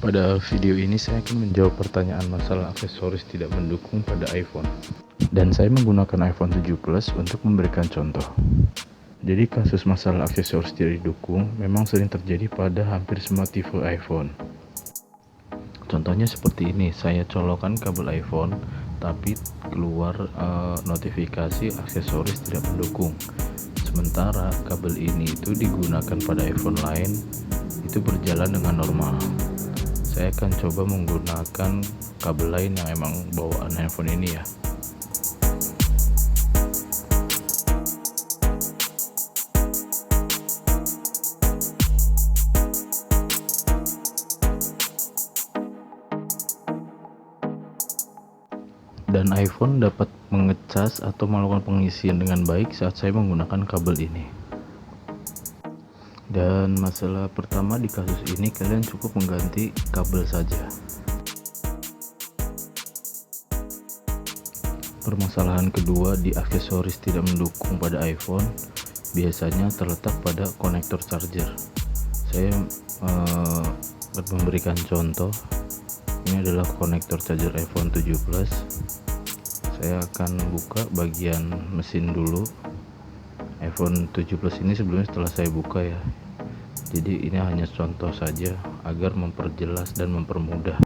Pada video ini saya akan menjawab pertanyaan masalah aksesoris tidak mendukung pada iPhone. Dan saya menggunakan iPhone 7 Plus untuk memberikan contoh. Jadi kasus masalah aksesoris tidak didukung memang sering terjadi pada hampir semua tipe iPhone. Contohnya seperti ini, saya colokkan kabel iPhone tapi keluar notifikasi aksesoris tidak mendukung. Sementara kabel ini itu digunakan pada iPhone lain itu berjalan dengan normal. Saya akan coba menggunakan kabel lain yang emang bawaan handphone ini ya. Dan iPhone dapat mengecas atau melakukan pengisian dengan baik saat saya menggunakan kabel ini. Dan masalah pertama di kasus ini, kalian cukup mengganti kabel saja. Permasalahan kedua di aksesoris tidak mendukung pada iPhone biasanya terletak pada konektor charger. Saya akan memberikan contoh. Ini adalah konektor charger iPhone 7 Plus. Saya akan buka bagian mesin dulu. iPhone 7 Plus ini sebelumnya setelah saya buka ya, jadi ini hanya contoh saja agar memperjelas dan mempermudah.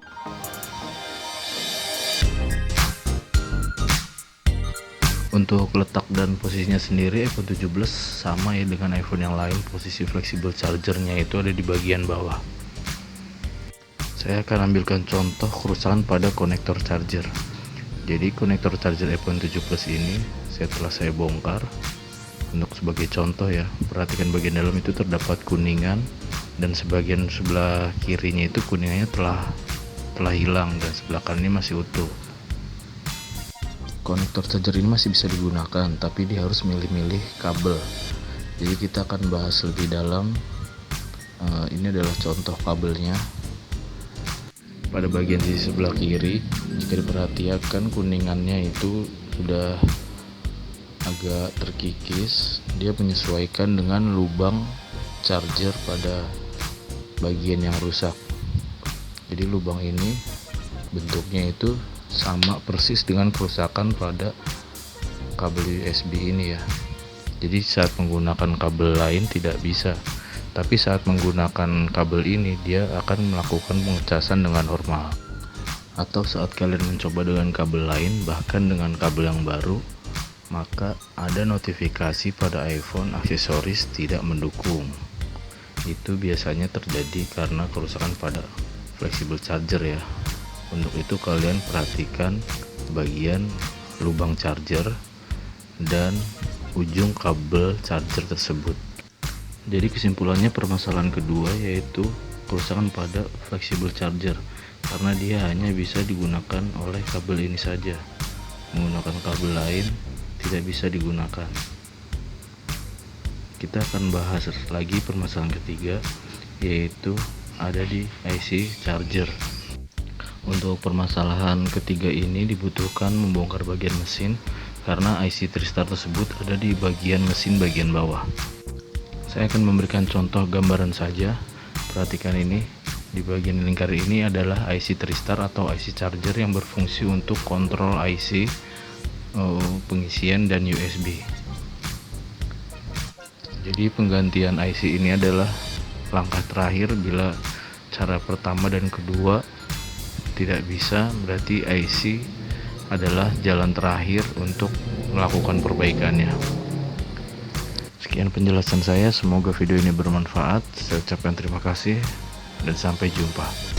Untuk letak dan posisinya sendiri, iPhone 7 Plus sama ya dengan iPhone yang lain. Posisi fleksibel chargernya itu ada di bagian bawah. Saya akan ambilkan contoh kerusakan pada konektor charger. Jadi konektor charger iPhone 7 Plus ini setelah saya bongkar, untuk sebagai contoh ya, perhatikan bagian dalam itu terdapat kuningan, dan sebagian sebelah kirinya itu kuningannya telah hilang dan sebelah kanan ini masih utuh. Konektor charger ini masih bisa digunakan, tapi dia harus milih-milih kabel. Jadi kita akan bahas lebih dalam. Ini adalah contoh kabelnya. Pada bagian sisi sebelah kiri, jika diperhatikan kuningannya itu sudah agak terkikis. Dia menyesuaikan dengan lubang charger pada bagian yang rusak. Jadi lubang ini bentuknya itu sama persis dengan kerusakan pada kabel USB ini ya. Jadi saat menggunakan kabel lain tidak bisa, tapi saat menggunakan kabel ini dia akan melakukan pengecasan dengan normal. Atau saat kalian mencoba dengan kabel lain, bahkan dengan kabel yang baru, maka ada notifikasi pada iPhone aksesoris tidak mendukung. Itu biasanya terjadi karena kerusakan pada fleksibel charger ya. Untuk itu kalian perhatikan bagian lubang charger dan ujung kabel charger tersebut. Jadi kesimpulannya, permasalahan kedua yaitu kerusakan pada fleksibel charger, karena dia hanya bisa digunakan oleh kabel ini saja. Menggunakan kabel lain tidak bisa digunakan. Kita akan bahas lagi permasalahan ketiga, yaitu ada di IC charger. Untuk permasalahan ketiga ini dibutuhkan membongkar bagian mesin, karena IC TriStar tersebut ada di bagian mesin bagian bawah. Saya akan memberikan contoh gambaran saja. Perhatikan ini, di bagian lingkar ini adalah IC TriStar atau IC charger yang berfungsi untuk kontrol IC, pengisian dan USB. Jadi penggantian IC ini adalah langkah terakhir. Bila cara pertama dan kedua tidak bisa, berarti IC adalah jalan terakhir untuk melakukan perbaikannya. Sekian penjelasan saya, semoga video ini bermanfaat. Saya ucapkan terima kasih dan sampai jumpa.